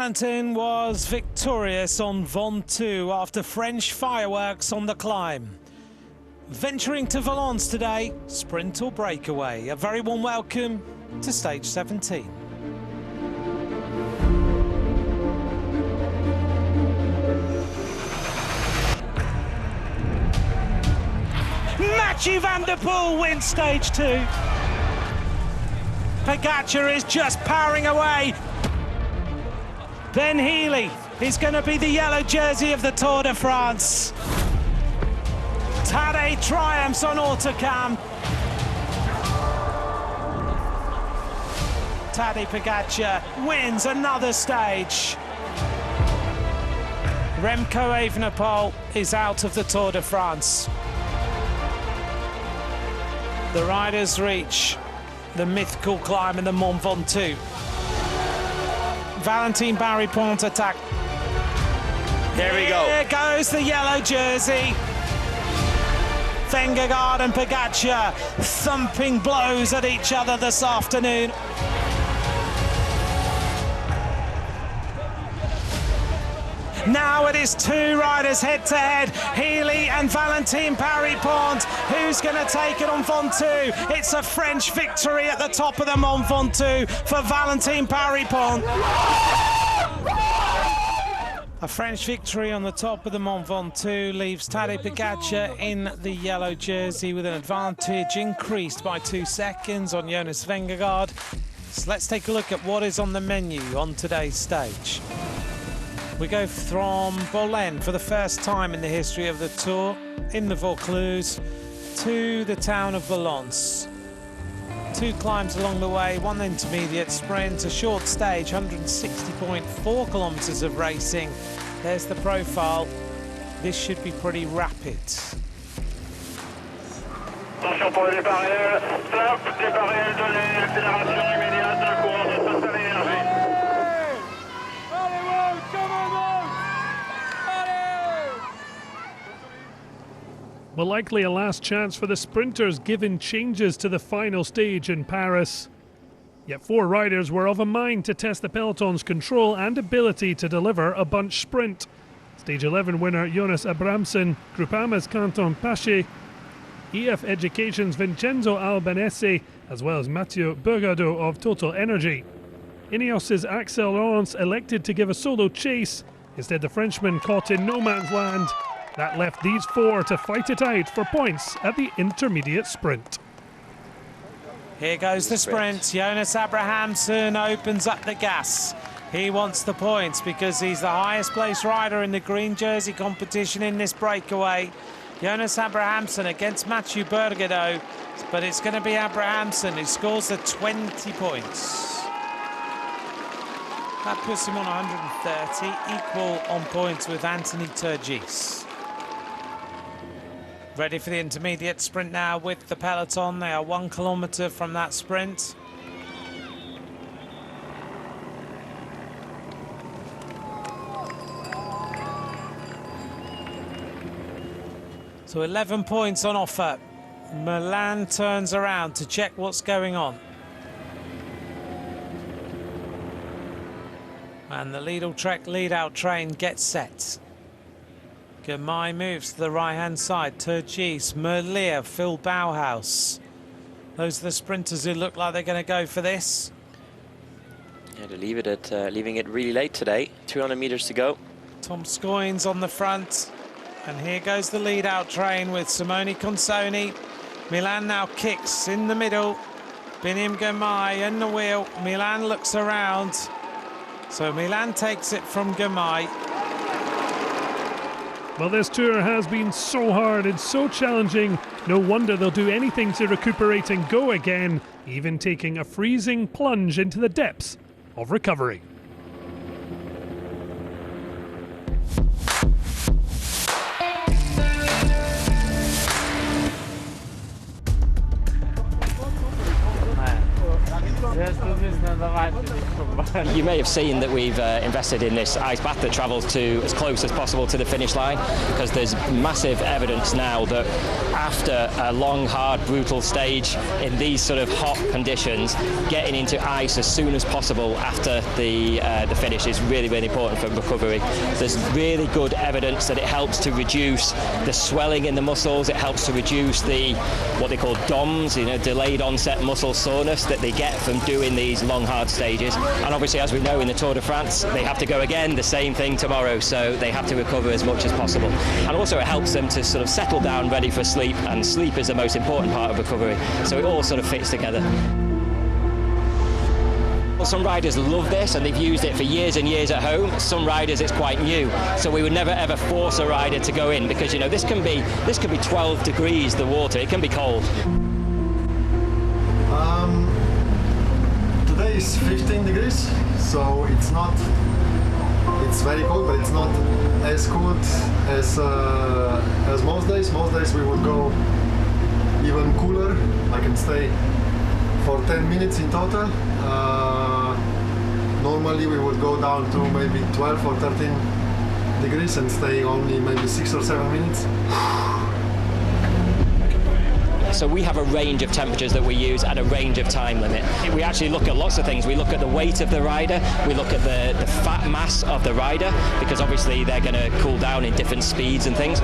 Valentin was victorious on Ventoux after French fireworks on the climb. Venturing to Valence today, sprint or breakaway. A very warm welcome to stage 17. Mathieu van der Poel wins stage 2. Pogacar is just powering away. Ben Healy is going to be the yellow jersey of the Tour de France. Tadej triumphs on Autocam. Tadej Pogacar wins another stage. Remco Evenepoel is out of the Tour de France. The riders reach the mythical climb in the Mont Ventoux. Valentin Barry-Pont attack. Here we go. Here goes the yellow jersey. Vingegaard and Pogacar thumping blows at each other this afternoon. Now it is two riders head-to-head, Healy and Valentin Barry-Pont. Who's going to take it on Ventoux? It's a French victory at the top of the Mont Ventoux for Valentin Barry-Pont. A French victory on the top of the Mont Ventoux leaves Tadej Pogacar in the yellow jersey with an advantage increased by 2 seconds on Jonas Vingegaard. So let's take a look at what is on the menu on today's stage. We go from Bolène for the first time in the history of the Tour in the Vaucluse to the town of Valence. 2 climbs along the way, 1 intermediate sprint, a short stage, 160.4 kilometres of racing. There's the profile. This should be pretty rapid. Attention pour le départ réel. Stop, départ réel donné, accélération immédiate de la course de Total Énergie. Well, likely a last chance for the sprinters given changes to the final stage in Paris. Yet 4 riders were of a mind to test the peloton's control and ability to deliver a bunch sprint. Stage 11 winner Jonas Abrahamsen, Groupama's Quentin Paché, EF Education's Vincenzo Albanese, as well as Mathieu Burgado of Total Energy. Ineos's Axel Laurence elected to give a solo chase. Instead, the Frenchman caught in no man's land. That left these 4 to fight it out for points at the intermediate sprint. Here goes the sprint. Jonas Abrahamsen opens up the gas. He wants the points because he's the highest placed rider in the green jersey competition in this breakaway. Jonas Abrahamsen against Mathieu Burgado, but it's going to be Abrahamsen who scores the 20 points. That puts him on 130, equal on points with Anthony Turgis. Ready for the intermediate sprint now with the peloton. They are 1 kilometre from that sprint. So 11 points on offer. Milan turns around to check what's going on. And the lead-out train gets set. Girmay moves to the right-hand side. Turgis, Merlier, Phil Bauhaus. Those are the sprinters who look like they're going to go for this. Yeah, to leaving it really late today. 200 meters to go. Tom Scoynes on the front. And here goes the lead-out train with Simone Consoni. Milan now kicks in the middle. Binim Girmay in the wheel. Milan looks around. So Milan takes it from Girmay. Well, this tour has been so hard and so challenging. No wonder they'll do anything to recuperate and go again, even taking a freezing plunge into the depths of recovery. You may have seen that we've invested in this ice bath that travels to as close as possible to the finish line, because there's massive evidence now that after a long, hard, brutal stage in these sort of hot conditions, getting into ice as soon as possible after the finish is really, really important for recovery. There's really good evidence that it helps to reduce the swelling in the muscles. It helps to reduce the what they call DOMS, delayed onset muscle soreness that they get from doing these long, hard stages. And obviously, as we know, in the Tour de France, they have to go again, the same thing tomorrow, so they have to recover as much as possible. And also it helps them to sort of settle down, ready for sleep, and sleep is the most important part of recovery. So it all sort of fits together. Some riders love this and they've used it for years and years at home. Some riders it's quite new, so we would never ever force a rider to go in, because this can be 12 degrees, the water, it can be cold. Today is 15 degrees, so it's very cold, but it's not as cold as most days. Most days we would go even cooler. I can stay for 10 minutes in total. Normally we would go down to maybe 12 or 13 degrees and stay only maybe 6 or 7 minutes. So we have a range of temperatures that we use at a range of time limit. We actually look at lots of things. We look at the weight of the rider, we look at the fat mass of the rider, because obviously they're going to cool down in different speeds and things.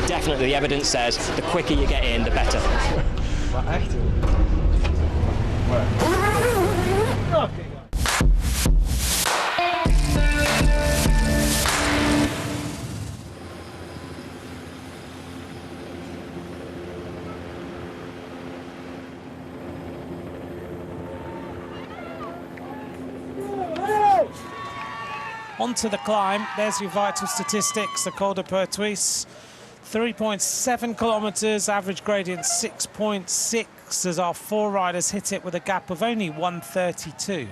Definitely the evidence says the quicker you get in, the better. Onto the climb. There's your vital statistics. The Col de Pertuis, 3.7 kilometres, average gradient 6.6, as our four riders hit it with a gap of only 1:32.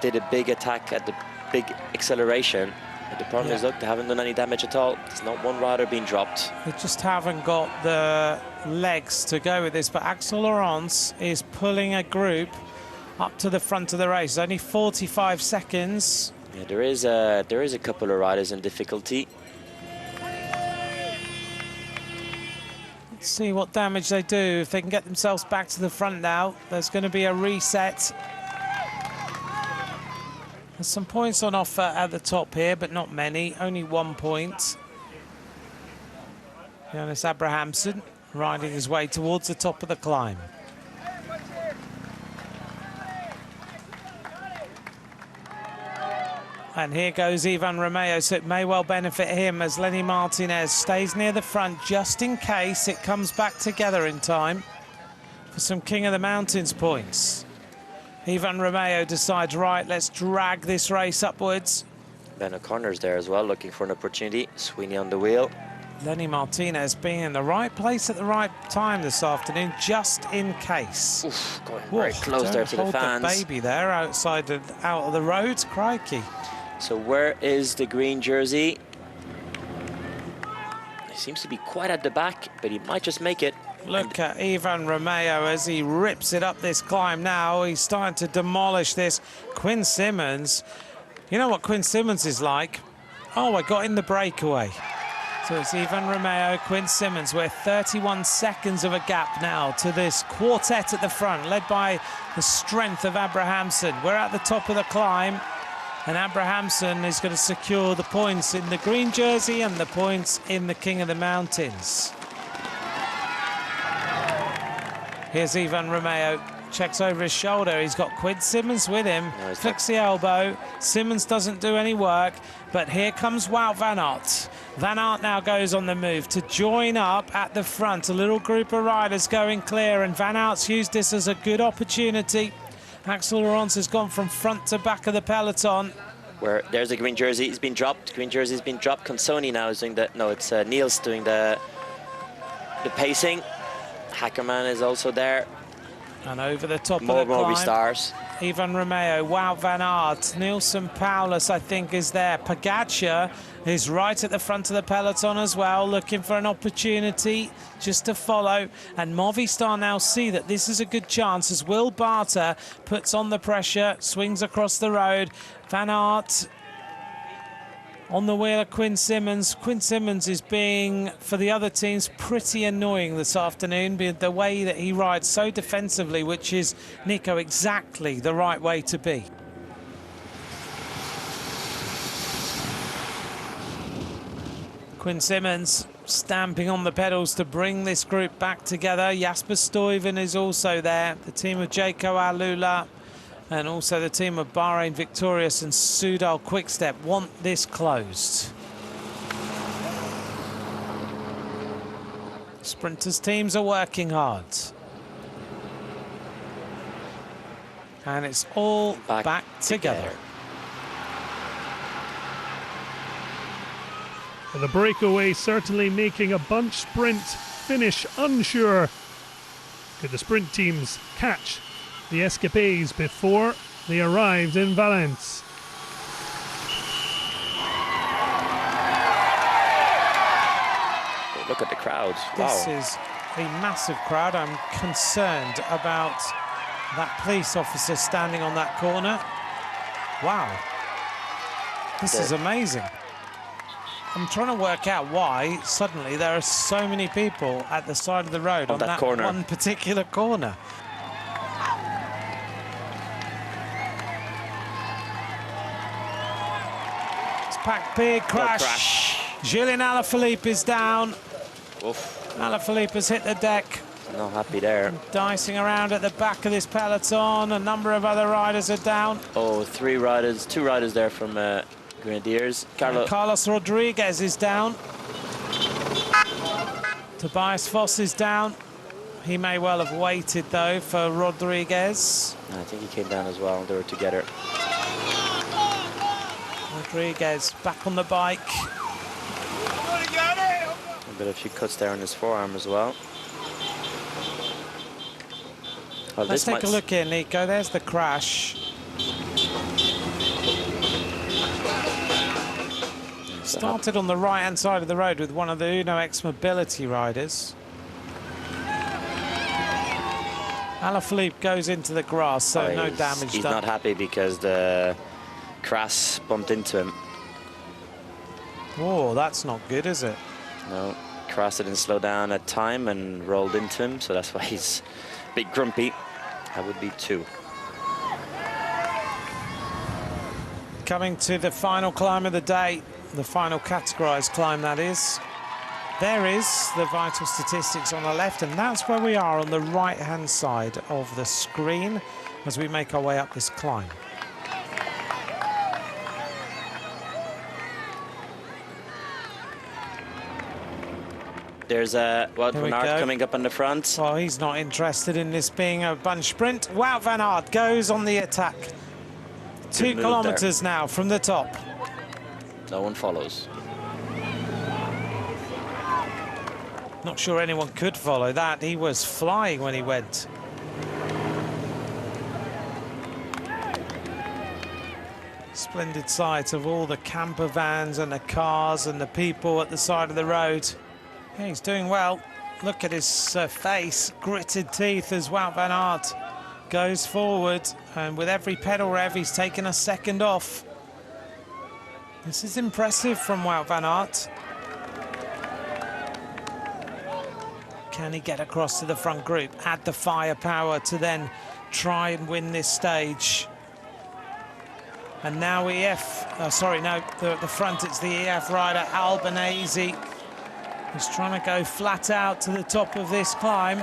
Did a big attack at the big acceleration, but the problem is, look, they haven't done any damage at all. There's not one rider being dropped. They just haven't got the legs to go with this, but Axel Laurence is pulling a group up to the front of the race. Only 45 seconds. Yeah, there is a couple of riders in difficulty. Let's see what damage they do. If they can get themselves back to the front now, there's going to be a reset. There's some points on offer at the top here, but not many. Only 1 point. Jonas Abrahamsen riding his way towards the top of the climb. And here goes Ivan Romeo, so it may well benefit him as Lenny Martinez stays near the front just in case it comes back together in time for some King of the Mountains points. Ivan Romeo decides, right, let's drag this race upwards. Ben O'Connor's there as well, looking for an opportunity. Sweeney on the wheel. Lenny Martinez being in the right place at the right time this afternoon, just in case. Oof, going very close there to the fans. Hold the baby there out of the road, crikey. So where is the green jersey? He seems to be quite at the back, but he might just make it. Look at Ivan Romeo as he rips it up this climb now. He's starting to demolish this. Quinn Simmons, you know what Quinn Simmons is like? Oh, I got in the breakaway. So it's Ivan Romeo, Quinn Simmons. We're 31 seconds of a gap now to this quartet at the front, led by the strength of Abrahamsen. We're at the top of the climb, and Abrahamsen is going to secure the points in the green jersey and the points in the King of the Mountains. Here's Ivan Romeo, checks over his shoulder. He's got Quinn Simmons with him, flicks the elbow. Simmons doesn't do any work, but here comes Wout van Aert. Van Aert now goes on the move to join up at the front. A little group of riders going clear, and Van Aert's used this as a good opportunity. Axel Laurence has gone from front to back of the peloton. Where there's the green jersey, it's been dropped. Green jersey's been dropped. Consoni now is doing the, no, it's Niels doing the pacing. Hackerman is also there. And over the top of the climb, Movistar's. Ivan Romeo, Wout van Aert, Nielsen Paulus, I think, is there. Pogacar is right at the front of the peloton as well, looking for an opportunity just to follow. And Movistar now see that this is a good chance as Will Barter puts on the pressure, swings across the road. Van Aert on the wheel of Quinn Simmons. Quinn Simmons is being, for the other teams, pretty annoying this afternoon, the way that he rides so defensively, which is, Nico, exactly the right way to be. Quinn Simmons stamping on the pedals to bring this group back together. Jasper Stuyven is also there. The team of Jayco Alula and also the team of Bahrain Victorious and Soudal Quickstep want this closed. Sprinters teams are working hard. And it's all back together. The breakaway certainly making a bunch sprint finish unsure. Could the sprint teams catch the escapades before they arrived in Valence? Look at the crowd. This Wow. is a massive crowd. I'm concerned about that police officer standing on that corner. Wow. This is amazing. I'm trying to work out why suddenly there are so many people at the side of the road on that corner. one particular corner. It's packed big crash. Julien Alaphilippe is down. Oof. Alaphilippe has hit the deck. Not happy there. Dicing around at the back of this peloton. A number of other riders are down. Oh, two riders there from Grenadiers. Carlos Rodriguez is down. Tobias Foss is down. He may well have waited, though, for Rodriguez. I think he came down as well. They were together. Rodriguez back on the bike. A bit of a few cuts there on his forearm as well. Well, Let's take a look here, Nico. There's the crash. Started on the right-hand side of the road with one of the Uno X Mobility riders. Alaphilippe goes into the grass, so no damage He's done. not happy because the Crass bumped into him. Oh, that's not good, is it? No, Crass didn't slow down at time and rolled into him, so that's why he's a bit grumpy. I would be too. Coming to the final climb of the day, the final categorized climb, that is. There is the vital statistics on the left, and that's where we are on the right-hand side of the screen as we make our way up this climb. There's Wout van Aert coming up on the front. Well, he's not interested in this being a bunch sprint. Wout van Aert goes on the attack. 2 kilometers now from the top. No one follows. Not sure anyone could follow that. He was flying when he went. Splendid sight of all the camper vans and the cars and the people at the side of the road. Yeah, he's doing well. Look at his face, gritted teeth as Wout van Aert goes forward, and with every pedal rev he's taken a second off. This is impressive from Wout van Aert. Can he get across to the front group, add the firepower to then try and win this stage? And now the front, it's the EF rider Albanese. He's trying to go flat out to the top of this climb.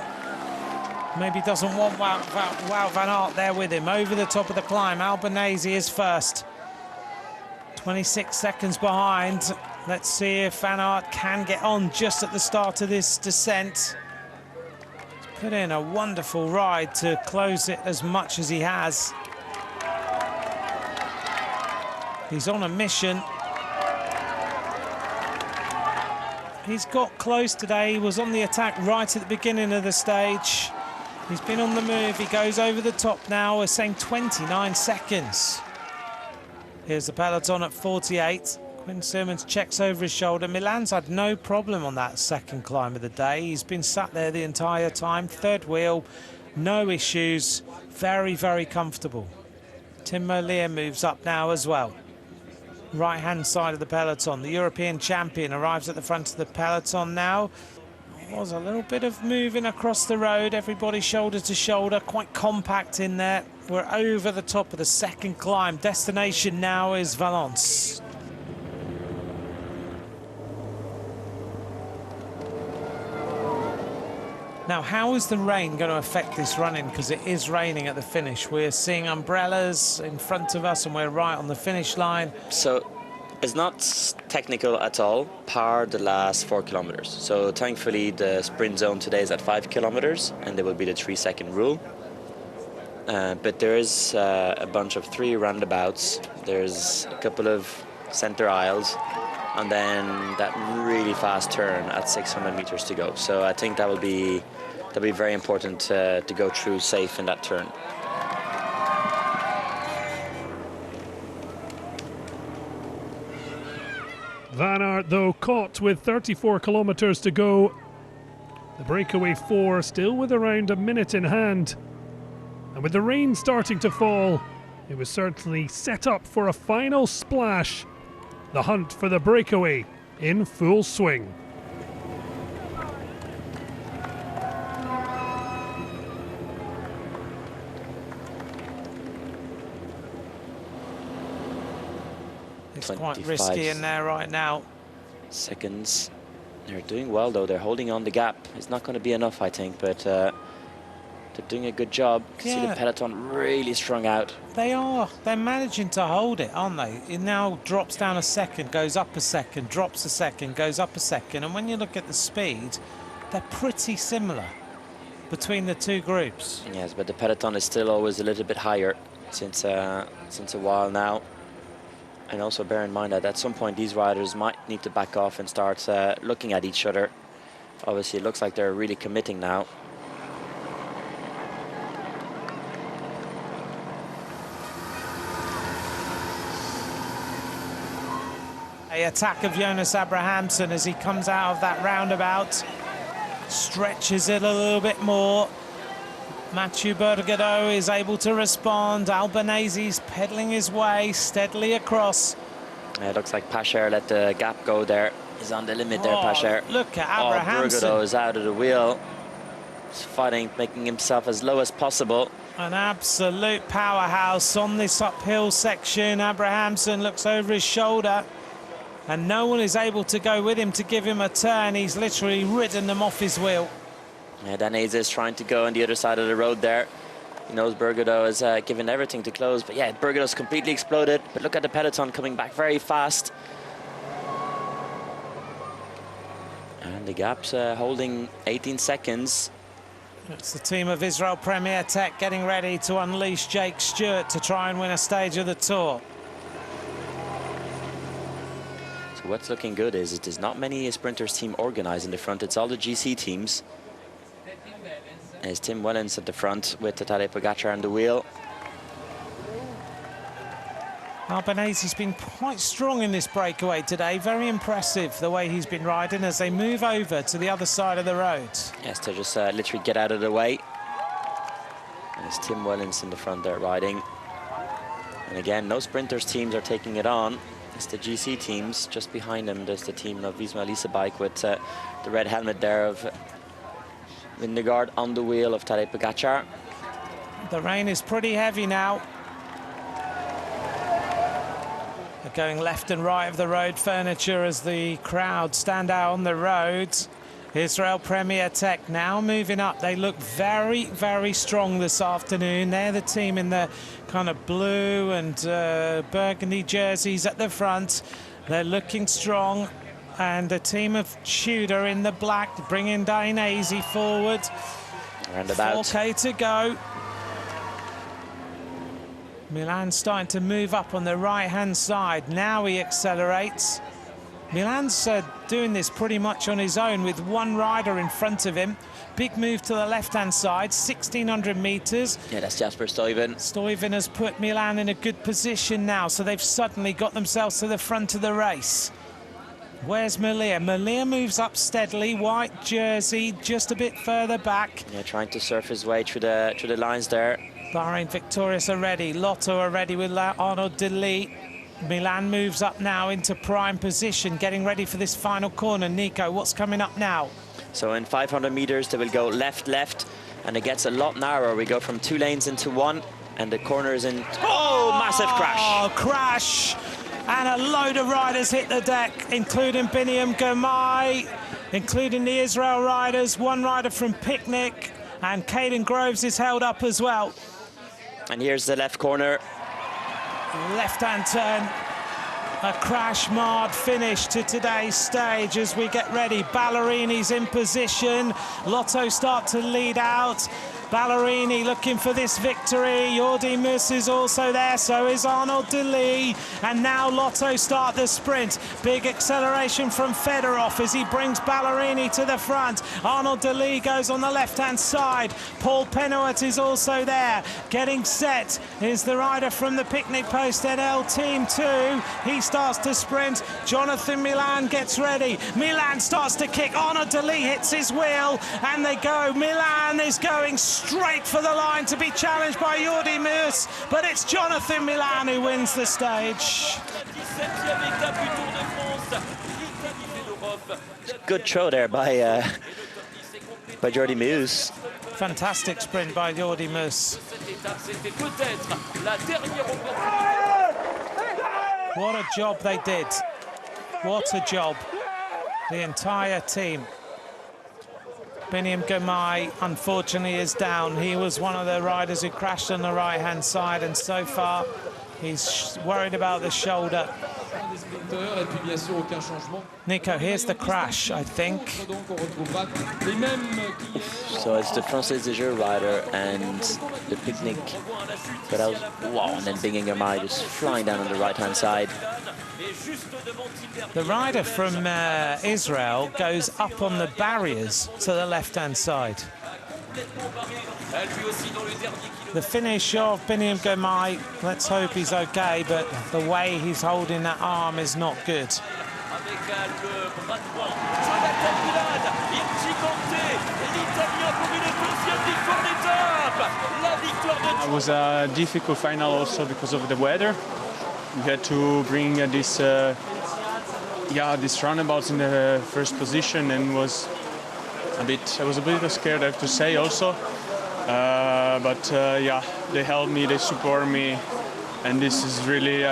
Maybe doesn't want Wout van Aert there with him. Over the top of the climb, Albanese is first. 26 seconds behind. Let's see if Van Aert can get on just at the start of this descent. He's put in a wonderful ride to close it as much as he has. He's on a mission. He's got close today. He was on the attack right at the beginning of the stage. He's been on the move. He goes over the top now. We're saying 29 seconds. Here's the peloton at 48. Quinn Simmons checks over his shoulder. Milan's had no problem on that second climb of the day. He's been sat there the entire time. Third wheel, no issues. Very, very comfortable. Tim Merlier moves up now as well. Right-hand side of the peloton. The European champion arrives at the front of the peloton now. Was a little bit of moving across the road. Everybody shoulder to shoulder, quite compact in there. We're over the top of the second climb. Destination now is Valence. Now, how is the rain going to affect this running? Because it is raining at the finish. We're seeing umbrellas in front of us and we're right on the finish line. So it's not technical at all. Par the last 4 kilometers. So thankfully the sprint zone today is at 5 kilometers and there will be the 3-second rule. But there is a bunch of 3 roundabouts. There's a couple of center aisles and then that really fast turn at 600 meters to go. So I think that'll be very important to go through safe in that turn. Van Aert, though, caught with 34 kilometers to go. The breakaway 4 still with around a minute in hand. And with the rain starting to fall, it was certainly set up for a final splash. The hunt for the breakaway in full swing. It's quite risky in there right now. Seconds. They're doing well though. They're holding on the gap. It's not going to be enough, I think, but they're doing a good job. You can see the peloton really strung out. They are. They're managing to hold it, aren't they? It now drops down a second, goes up a second, drops a second, goes up a second. And when you look at the speed, they're pretty similar between the two groups. Yes, but the peloton is still always a little bit higher since a while now. And also bear in mind that at some point these riders might need to back off and start looking at each other. Obviously, it looks like they're really committing now. A attack of Jonas Abrahamsson as he comes out of that roundabout. Stretches it a little bit more. Mathieu Bergadeau is able to respond. Albanese's pedaling his way steadily across. It looks like Pacher let the gap go there. He's on the limit there, Pacher. Look at Abrahamsson. Bergadeau is out of the wheel. He's fighting, making himself as low as possible. An absolute powerhouse on this uphill section. Abrahamsson looks over his shoulder and no one is able to go with him to give him a turn. He's literally ridden them off his wheel. Yeah, Danese is trying to go on the other side of the road there. He knows Bergadeau is giving everything to close, but yeah, Bergadeau's completely exploded. But look at the peloton coming back very fast. And the gap's holding 18 seconds. It's the team of Israel Premier Tech getting ready to unleash Jake Stewart to try and win a stage of the Tour. So what's looking good is it is not many sprinters team organized in the front. It's all the GC teams. There's Tim Wellens at the front with Tadej Pogačar on the wheel. Albanese's been quite strong in this breakaway today. Very impressive the way he's been riding as they move over to the other side of the road. Yes, to just literally get out of the way. And there's Tim Wellens in the front there riding. And again, no sprinters teams are taking it on. It's the GC teams. Just behind them, there's the team of Visma Lease Bike with the red helmet there of Vingegaard on the wheel of Tadej Pogačar. The rain is pretty heavy now. They're going left and right of the road furniture as the crowd stand out on the road. Israel Premier Tech now moving up. They look very, very strong this afternoon. They're the team in the kind of blue and burgundy jerseys at the front. They're looking strong. And the team of Tudor in the black, bringing Dainese forward. Roundabout. 4K to go. Milan starting to move up on the right-hand side. Now he accelerates. Milan's doing this pretty much on his own with one rider in front of him. Big move to the left-hand side, 1,600 metres. Yeah, that's Jasper Stuyven. Stuyven has put Milan in a good position now, so they've suddenly got themselves to the front of the race. Where's Malia? Malia moves up steadily, white jersey, just a bit further back. Yeah, trying to surf his way through the lines there. Bahrain victorious already. Lotto already with Arnaud Delis. Milan moves up now into prime position, getting ready for this final corner. Nico, what's coming up now? So in 500 meters, they will go left, and it gets a lot narrower. We go from 2 lanes into 1, and the corner is in... Oh, massive crash! Oh, crash! And a load of riders hit the deck, including Biniam Girmay, including the Israel riders, one rider from Picnic, and Caden Groves is held up as well. And here's the left corner. Left-hand turn, a crash-marred finish to today's stage as we get ready. Ballerini's in position, Lotto start to lead out. Ballerini looking for this victory. Jordi Mus is also there, so is Arnaud Delis. And now Lotto start the sprint. Big acceleration from Fedorov as he brings Ballerini to the front. Arnaud Delis goes on the left-hand side. Paul Penouet is also there. Getting set is the rider from the Picnic Post NL Team 2. He starts to sprint. Jonathan Milan gets ready. Milan starts to kick. Arnaud Delis hits his wheel, and they go. Milan is going straight for the line to be challenged by Jordi Mus, but it's Jonathan Milan who wins the stage. Good throw there by Jordi Mus. Fantastic sprint by Jordi Mus. What a job they did. What a job. The entire team. Biniam Girmay, unfortunately, is down. He was one of the riders who crashed on the right-hand side, and so far he's worried about the shoulder. Nico, here's the crash, I think. So it's the Française des Jeux rider and the Picnic. But I was, wow, and then Biniam Girmay just flying down on the right-hand side. The rider from Israel goes up on the barriers to the left-hand side. The finish of Biniam Girmay, let's hope he's okay, but the way he's holding that arm is not good. It was a difficult final also because of the weather. We had to bring these roundabouts in the first position, and I was a bit scared, I have to say also. But they helped me, they support me, and this is really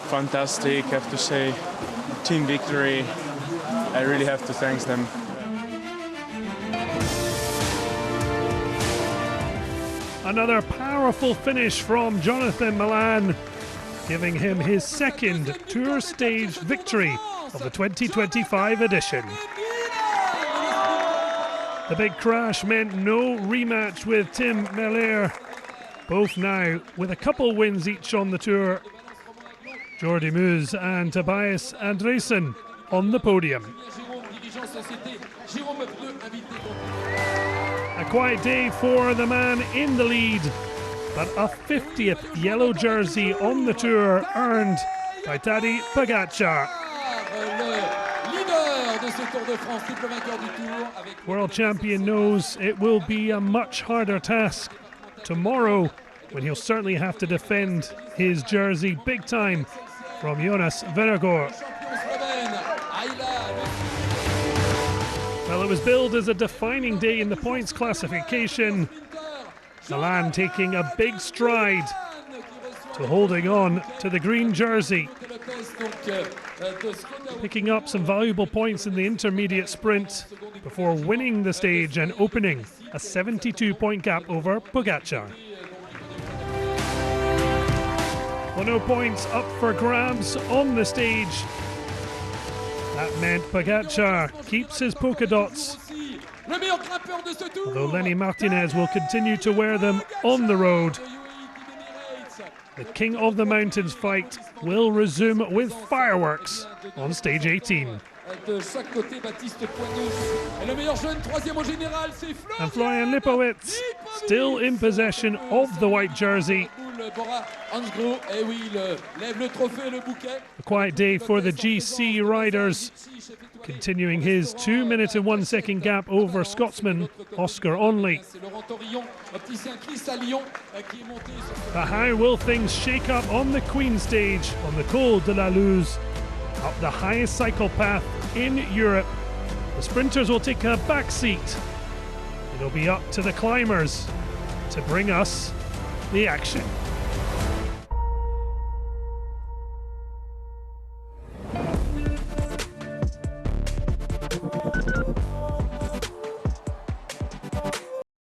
fantastic, I have to say. Team victory, I really have to thank them. Another powerful finish from Jonathan Milan, giving him his second Tour stage victory of the 2025 edition. The big crash meant no rematch with Tim Merlier. Both now with a couple wins each on the Tour. Jordi Mus and Tobias Andresen on the podium. A quiet day for the man in the lead, but a 50th yellow jersey on the Tour earned by Tadej Pogačar. World champion knows it will be a much harder task tomorrow, when he'll certainly have to defend his jersey big time from Jonas Vingegaard. Well, it was billed as a defining day in the points classification. Milan taking a big stride to holding on to the green jersey, picking up some valuable points in the intermediate sprint before winning the stage and opening a 72-point gap over Pogačar. 10 points up for grabs on the stage. That meant Pogačar keeps his polka dots, although Lenny Martinez will continue to wear them on the road. The King of the Mountains fight will resume with fireworks on stage 18. And Florian Lipowitz still in possession of the white jersey. A quiet day for the GC riders, continuing his 2 minute and 1 second gap over Scotsman Oscar Onley. But how will things shake up on the Queen stage on the Col de la Luz, up the highest cycle path in Europe? The sprinters will take a back seat. It'll be up to the climbers to bring us the action.